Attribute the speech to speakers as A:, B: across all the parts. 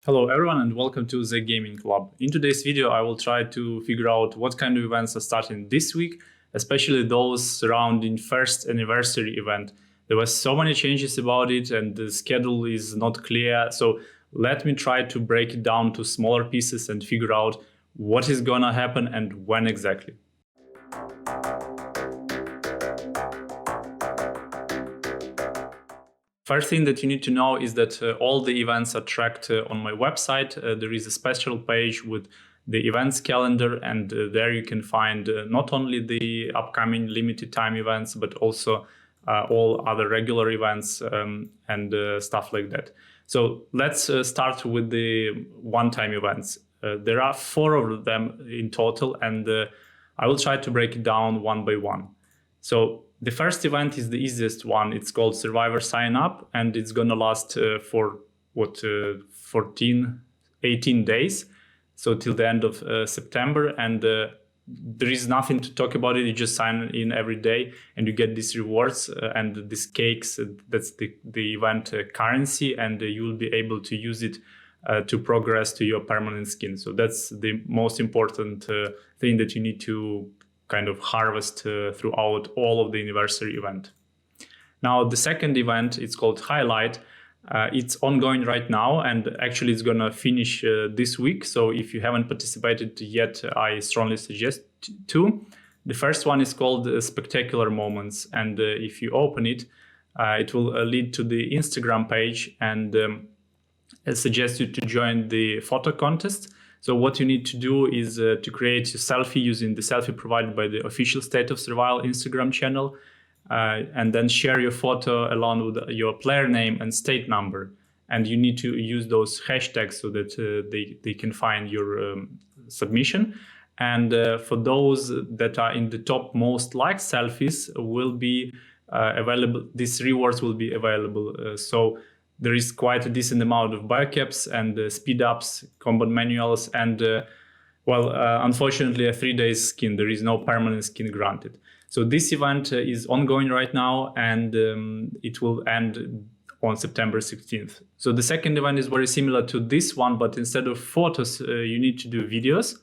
A: Hello everyone and welcome to the Gaming Club. In today's video I will try to figure out what kind of events are starting this week, especially those surrounding first anniversary event. There were so many changes about it and the schedule is not clear, so let me try to break it down to smaller pieces and figure out what is gonna happen and when exactly. First thing that you need to know is that all the events are tracked on my website. There is a special page with the events calendar, and there you can find not only the upcoming limited time events, but also all other regular events and stuff like that. So let's start with the one-time events. There are 4 of them in total, and I will try to break it down one by one. So the first event is the easiest one. It's called Survivor Sign Up, and it's going to last for 18 days. So till the end of September. And there is nothing to talk about it. You just sign in every day and you get these rewards and these cakes. That's the event currency, and you will be able to use it to progress to your permanent skin. So that's the most important thing that you need to kind of harvest throughout all of the anniversary event. Now, the second event, it's called Highlight. It's ongoing right now, and actually it's gonna finish this week. So if you haven't participated yet, I strongly suggest to. The first one is called Spectacular Moments, and if you open it, it will lead to the Instagram page, and I suggest you to join the photo contest. So what you need to do is to create a selfie using the selfie provided by the official State of Survival Instagram channel, and then share your photo along with your player name and state number. And you need to use those hashtags so that they can find your submission. And for those that are in the top most liked selfies will be available, these rewards will be available. So there is quite a decent amount of biocaps and speed ups, combat manuals, and unfortunately a 3-day skin. There is no permanent skin granted. So this event is ongoing right now, and it will end on September 16th. So the second event is very similar to this one, but instead of photos, you need to do videos.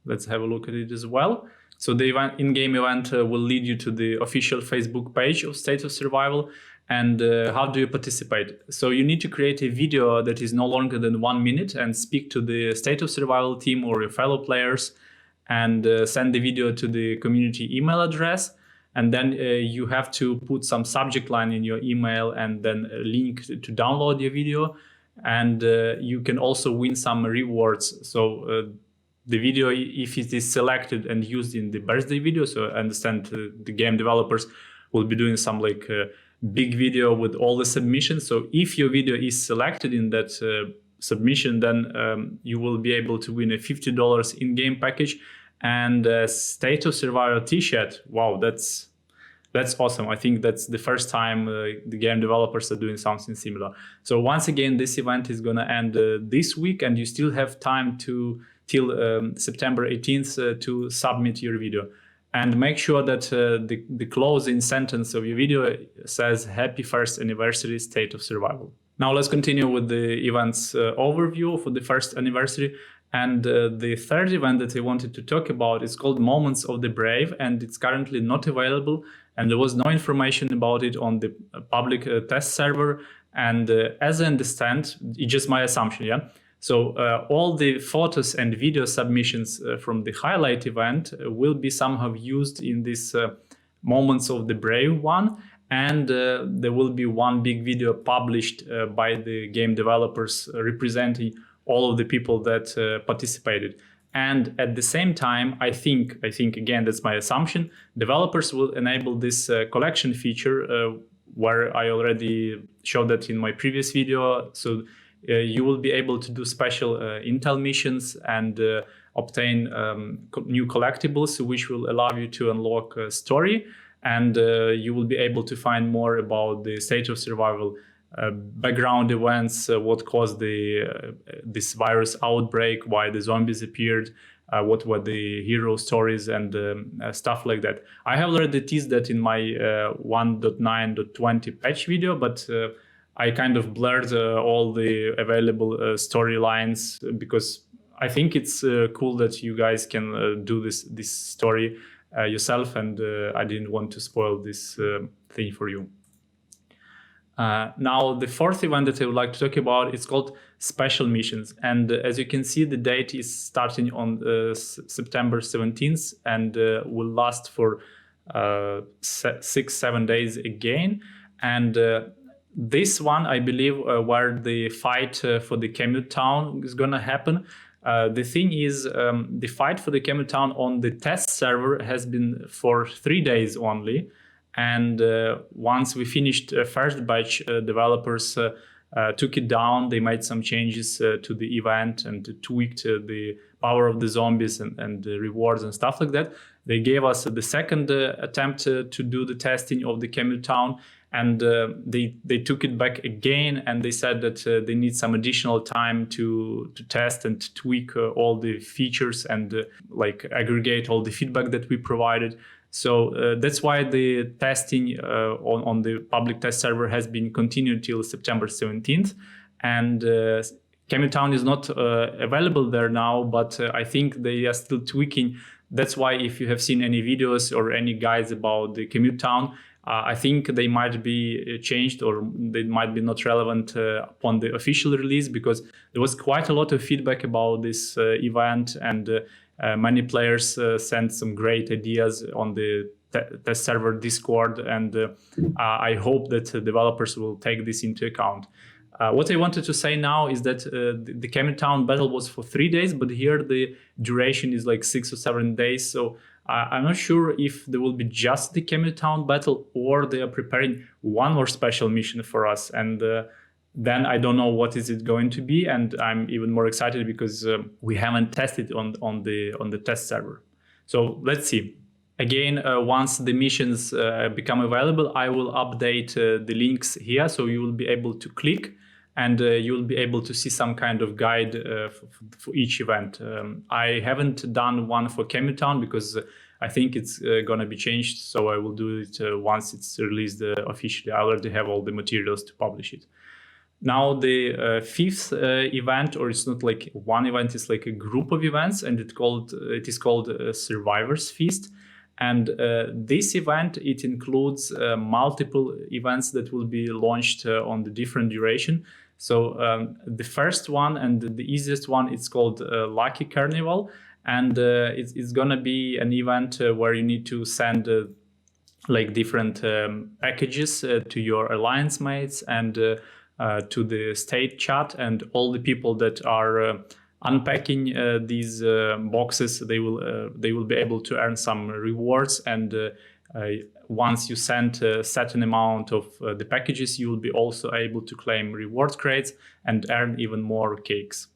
A: Let's have a look at it as well. So the event, in-game event will lead you to the official Facebook page of State of Survival. And how do you participate? So you need to create a video that is no longer than 1 minute and speak to the State of Survival team or your fellow players, and send the video to the community email address. And then you have to put some subject line in your email and then a link to download your video. And you can also win some rewards. So the video, if it is selected and used in the birthday video, so I understand the game developers will be doing some big video with all the submissions. So if your video is selected in that submission, then you will be able to win a $50 in-game package and a State of Survival t-shirt. Wow, that's awesome. I think that's the first time the game developers are doing something similar. So once again, this event is gonna end this week, and you still have time till September 18th to submit your video. And make sure that the closing sentence of your video says "Happy First Anniversary, State of Survival." Now let's continue with the events overview for the first anniversary. And the third event that I wanted to talk about is called Moments of the Brave, and it's currently not available. And there was no information about it on the public test server. And as I understand, it's just my assumption, yeah? So all the photos and video submissions from the highlight event will be somehow used in this Moments of the Brave one. And there will be one big video published by the game developers representing all of the people that participated. And at the same time, I think again, that's my assumption, developers will enable this collection feature where I already showed that in my previous video. So you will be able to do special intel missions and obtain new collectibles, which will allow you to unlock a story. And you will be able to find more about the State of Survival background events, what caused this virus outbreak, why the zombies appeared, what were the hero stories, and stuff like that. I have already teased that in my 1.9.20 patch video, but I kind of blurred all the available storylines because I think it's cool that you guys can do this story yourself, and I didn't want to spoil this thing for you. Now, the fourth event that I would like to talk about is called Special Missions. And as you can see, the date is starting on September 17th and will last for 6-7 days again. And this one, I believe, where the fight for the Kamute town is going to happen. The thing is, the fight for the Kamute town on the test server has been for 3 days only. And once we finished first batch, developers took it down. They made some changes to the event and tweaked the power of the zombies and the rewards and stuff like that. They gave us the second attempt to do the testing of the Kamute town, and they took it back again, and they said that they need some additional time to test and tweak all the features and like aggregate all the feedback that we provided. So that's why the testing on the public test server has been continued till September 17th. And Kamute town is not available there now, but I think they are still tweaking. That's why if you have seen any videos or any guides about the Kamute town, I think they might be changed, or they might be not relevant upon the official release, because there was quite a lot of feedback about this event, and many players sent some great ideas on the test server Discord, and I hope that developers will take this into account. What I wanted to say now is that the Kamute town battle was for 3 days, but here the duration is like 6 or 7 days. So I'm not sure if there will be just the Kamute town battle, or they are preparing one more special mission for us. And then I don't know what is it going to be, and I'm even more excited because we haven't tested on the test server. So let's see. Again, once the missions become available, I will update the links here, so you will be able to click, and you will be able to see some kind of guide for each event. I haven't done one for Kamute town because I think it's going to be changed, so I will do it once it's released officially. I already have all the materials to publish it. Now the fifth event, or it's not like one event, it's like a group of events, and it is called Survivors Feast. And this event, it includes multiple events that will be launched on the different duration. So the first one and the easiest one, it's called Lucky Carnival. And it's going to be an event where you need to send like different packages to your alliance mates and to the state chat, and all the people that are unpacking these boxes, they will be able to earn some rewards. And once you send a certain amount of the packages, you will be also able to claim reward crates and earn even more cakes.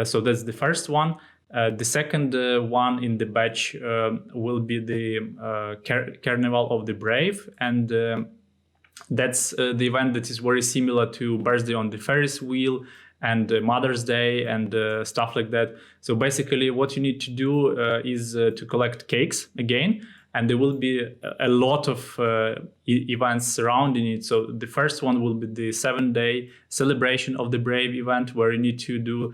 A: So that's the first one. The second one in the batch will be the Carnival of the Brave, and that's the event that is very similar to Birthday on the Ferris Wheel and Mother's Day and stuff like that. So basically what you need to do is to collect cakes again, and there will be a lot of events surrounding it. So the first one will be the 7-day celebration of the Brave event, where you need to do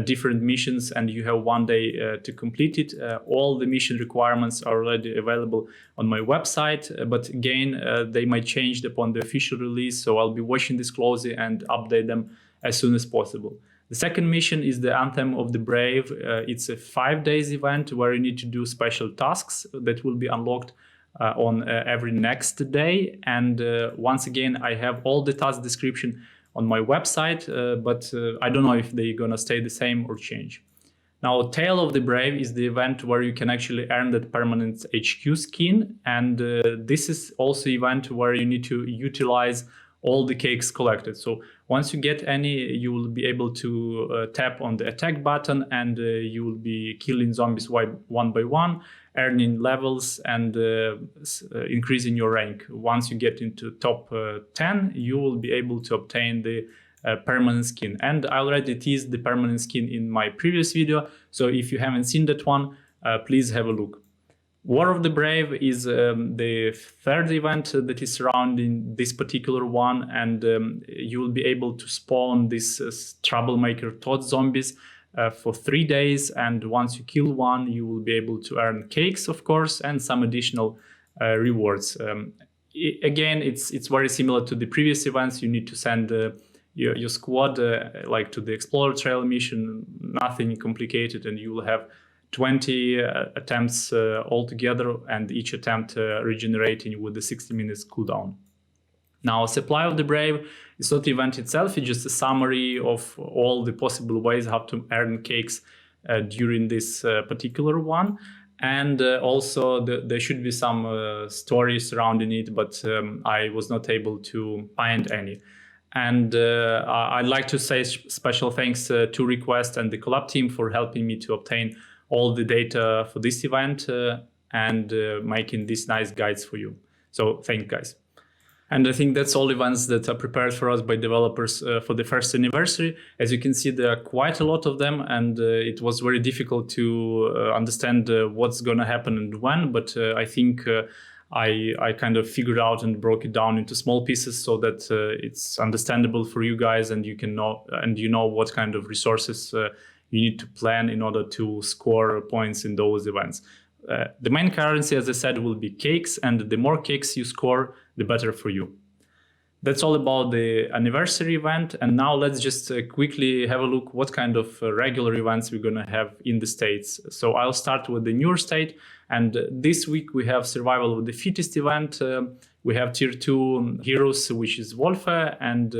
A: different missions, and you have 1 day to complete it. All the mission requirements are already available on my website, but again, they might change upon the official release, so I'll be watching this closely and update them as soon as possible. The second mission is the Anthem of the Brave. It's a 5 days event where you need to do special tasks that will be unlocked on every next day. And once again, I have all the task description on my website, but I don't know if they're gonna stay the same or change. Now, Tale of the Brave is the event where you can actually earn that permanent HQ skin, and this is also an event where you need to utilize all the cakes collected. So once you get any, you will be able to tap on the attack button, and you will be killing zombies one by one, earning levels and increasing your rank. Once you get into top 10, you will be able to obtain the permanent skin. And I already teased the permanent skin in my previous video, so if you haven't seen that one, please have a look. War of the Brave is the third event that is surrounding this particular one, and you will be able to spawn these troublemaker Toad zombies for 3 days, and once you kill one, you will be able to earn cakes, of course, and some additional rewards. Again, it's very similar to the previous events. You need to send your squad like to the Explorer Trail mission, nothing complicated, and you will have 20 attempts altogether, and each attempt regenerating with the 60 minutes cooldown. Now, Supply of the Brave is not the event itself, it's just a summary of all the possible ways how to earn cakes during this particular one. And also there should be some stories surrounding it, but I was not able to find any. And I'd like to say special thanks to Request and the Collab team for helping me to obtain all the data for this event and making these nice guides for you. So thank you, guys. And I think that's all events that are prepared for us by developers for the first anniversary. As you can see, there are quite a lot of them, and it was very difficult to understand what's going to happen and when, but I think I kind of figured out and broke it down into small pieces so that it's understandable for you guys, and you can know, and you know what kind of resources you need to plan in order to score points in those events. The main currency, as I said, will be cakes, and the more cakes you score, the better for you. That's all about the anniversary event, and now let's just quickly have a look what kind of regular events we're going to have in the States. So I'll start with the newer state, and this week we have Survival of the Fittest event. We have Tier 2 heroes, which is Wolfe, and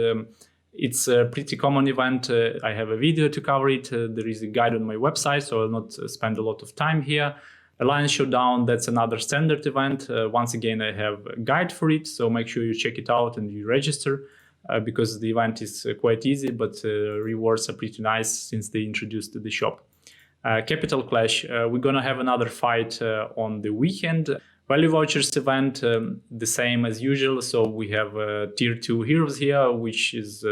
A: it's a pretty common event. I have a video to cover it. There is a guide on my website, so I'll not spend a lot of time here. Alliance Showdown, that's another standard event. Once again, I have a guide for it, so make sure you check it out and you register because the event is quite easy, but rewards are pretty nice since they introduced the shop. Capital Clash, we're going to have another fight on the weekend. Value Vouchers event, the same as usual. So we have Tier 2 heroes here, which is,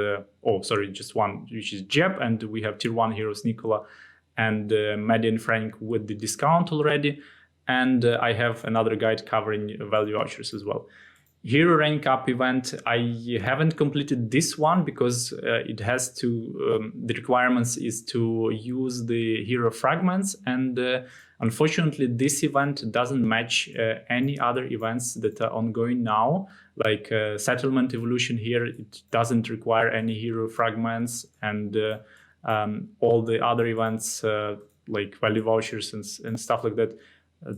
A: just one, which is Jeb, and we have Tier 1 heroes Nicola and Maddie and Frank with the discount already. And I have another guide covering value vouchers as well. Hero rank up event, I haven't completed this one because it has to, the requirements is to use the hero fragments, and unfortunately this event doesn't match any other events that are ongoing now, like Settlement Evolution here, it doesn't require any hero fragments, and all the other events like value vouchers and stuff like that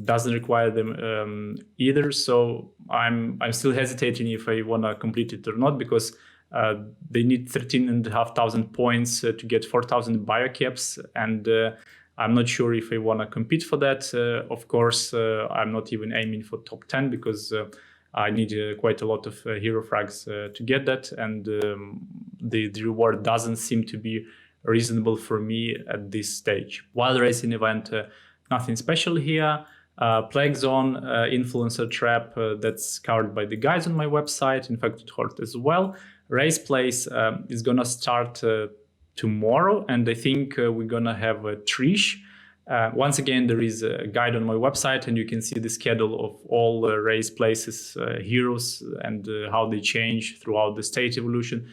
A: doesn't require them either. So I'm still hesitating if I want to complete it or not, because they need 13,500 points to get 4,000 biocaps, and I'm not sure if I want to compete for that. Of course, I'm not even aiming for top 10 because I need quite a lot of hero frags to get that, and the reward doesn't seem to be reasonable for me at this stage. Wild Racing event, nothing special here. Plague Zone, Influencer Trap, that's covered by the guys on my website, Infected Horde as well. Race Place is gonna start tomorrow, and I think we're gonna have a Trish. Once again, there is a guide on my website, and you can see the schedule of all race places, heroes, and how they change throughout the state evolution.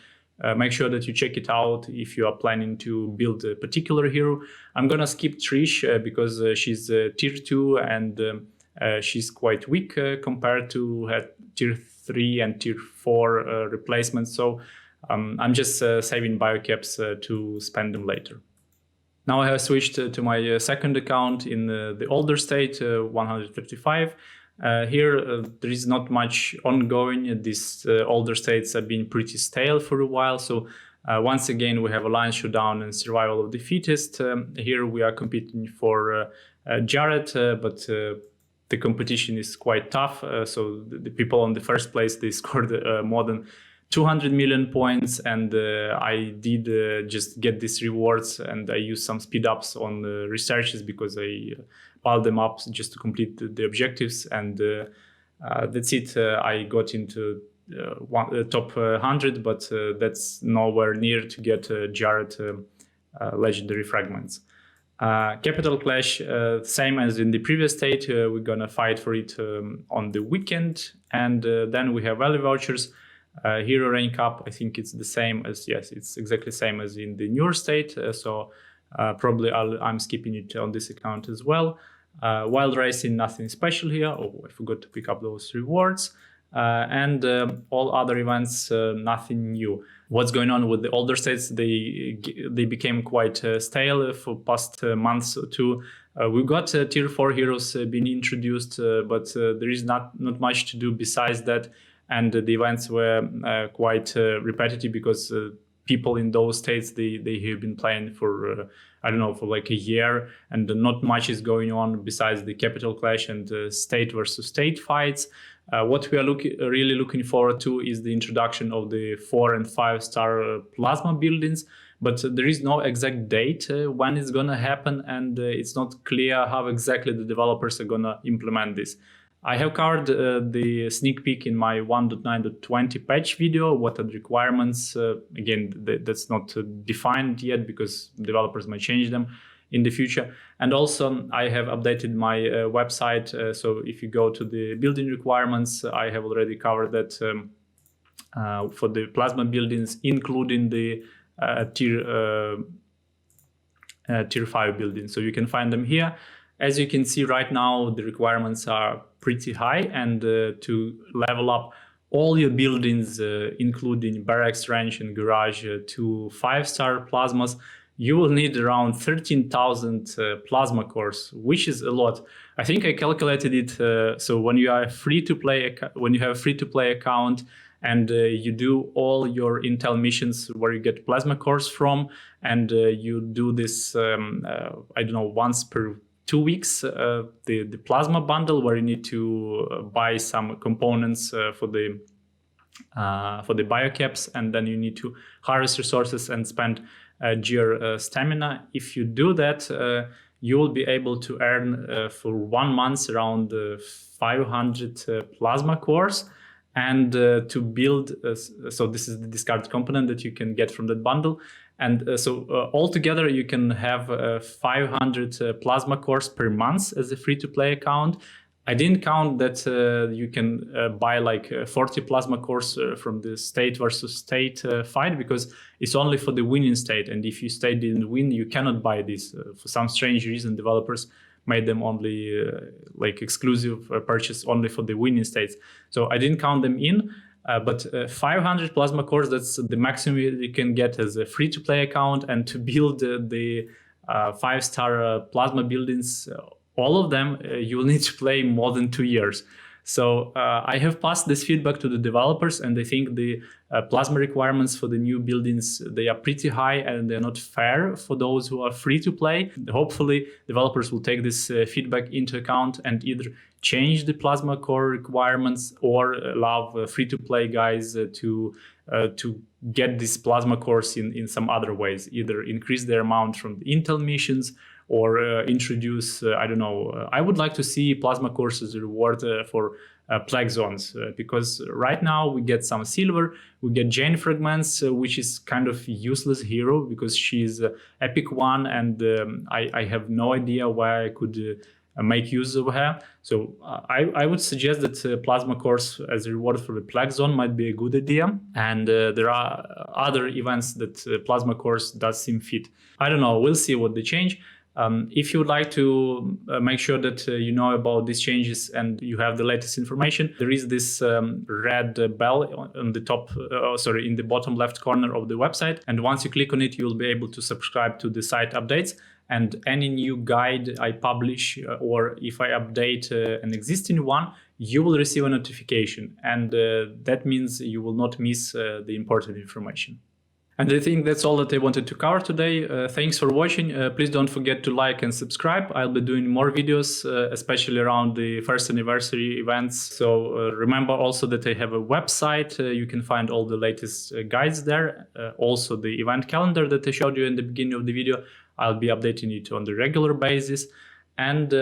A: Make sure that you check it out if you are planning to build a particular hero. I'm gonna skip Trish because she's tier 2 and she's quite weak compared to her tier 3 and tier 4 replacements. So I'm just saving biocaps to spend them later. Now I have switched to my second account in the older state, 135. Here, there is not much ongoing. These older states have been pretty stale for a while. So once again, we have Alliance Showdown and Survival of the Fittest. Here we are competing for Jared, but the competition is quite tough. So the people on the first place, they scored more than 200 million points, and I did just get these rewards, and I used some speed ups on the researches because I piled them up just to complete the objectives, and that's it. I got into top 100, but that's nowhere near to get Jared legendary fragments. Capital Clash, same as in the previous state, we're gonna fight for it on the weekend. And then we have value vouchers. Hero Rank Up, I think it's the same as, yes, it's exactly the same as in the newer state. So probably I'm skipping it on this account as well. Wild Racing, nothing special here. Oh, I forgot to pick up those rewards. And all other events, nothing new. What's going on with the older states? They became quite stale for past months or two. We've got tier 4 heroes being introduced, but there is not much to do besides that. And the events were quite repetitive because people in those states, they have been playing for, I don't know, for like a year, and not much is going on besides the Capital Clash and state versus state fights. What we are really looking forward to is the introduction of the 4 and 5 star plasma buildings, but there is no exact date when it's gonna happen, and it's not clear how exactly the developers are gonna implement this. I have covered the sneak peek in my 1.9.20 patch video. What are the requirements? Again, that's not defined yet because developers might change them in the future. And also I have updated my website. So if you go to the building requirements, I have already covered that for the plasma buildings, including the tier 5 buildings. So you can find them here. As you can see right now, the requirements are pretty high, and to level up all your buildings, including barracks, ranch, and garage, to 5-star plasmas, you will need around 13,000 plasma cores, which is a lot. I think I calculated it. So when you are when you have a free-to-play account and you do all your Intel missions where you get plasma cores from, and you do this, I don't know, once per 2 weeks, the plasma bundle, where you need to buy some components for the biocaps, and then you need to harvest resources and spend gear stamina. If you do that, you will be able to earn for 1 month around 500 plasma cores. And to build, so this is the discard component that you can get from that bundle. And so altogether, you can have 500 plasma cores per month as a free-to-play account. I didn't count that you can buy like 40 plasma cores from the state versus state fight, because it's only for the winning state. And if your state didn't win, you cannot buy this. For some strange reason, developers made them only like exclusive purchase only for the winning states. So I didn't count them in. But 500 plasma cores, that's the maximum you can get as a free-to-play account. And to build the 5-star plasma buildings, all of them, you will need to play more than 2 years. So I have passed this feedback to the developers, and I think the plasma requirements for the new buildings, they are pretty high, and they're not fair for those who are free to play. Hopefully developers will take this feedback into account and either change the plasma core requirements or allow free-to-play guys to get these plasma cores in some other ways, either increase their amount from the Intel missions or introduce, I don't know, I would like to see plasma cores as a reward for plague zones, because right now we get some silver, we get Jane fragments, which is kind of useless hero because she's epic one, and I have no idea why I could make use of her. So I would suggest that plasma cores as a reward for the plague zone might be a good idea. And there are other events that plasma cores does seem fit. I don't know, we'll see what they change. If you would like to make sure that you know about these changes and you have the latest information, there is this red bell on the top, in the bottom left corner of the website. And once you click on it, you'll be able to subscribe to the site updates. And any new guide I publish, or if I update an existing one, you will receive a notification. And that means you will not miss the important information. And I think that's all that I wanted to cover today. Thanks for watching. Please don't forget to like and subscribe. I'll be doing more videos, especially around the first anniversary events. So remember also that I have a website. You can find all the latest guides there. Also the event calendar that I showed you in the beginning of the video. I'll be updating it on the regular basis. And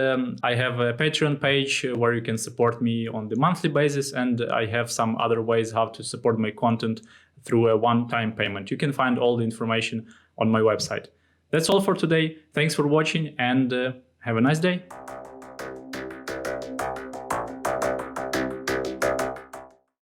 A: I have a Patreon page where you can support me on the monthly basis. And I have some other ways how to support my content through a one-time payment. You can find all the information on my website. That's all for today. Thanks for watching, and have a nice day.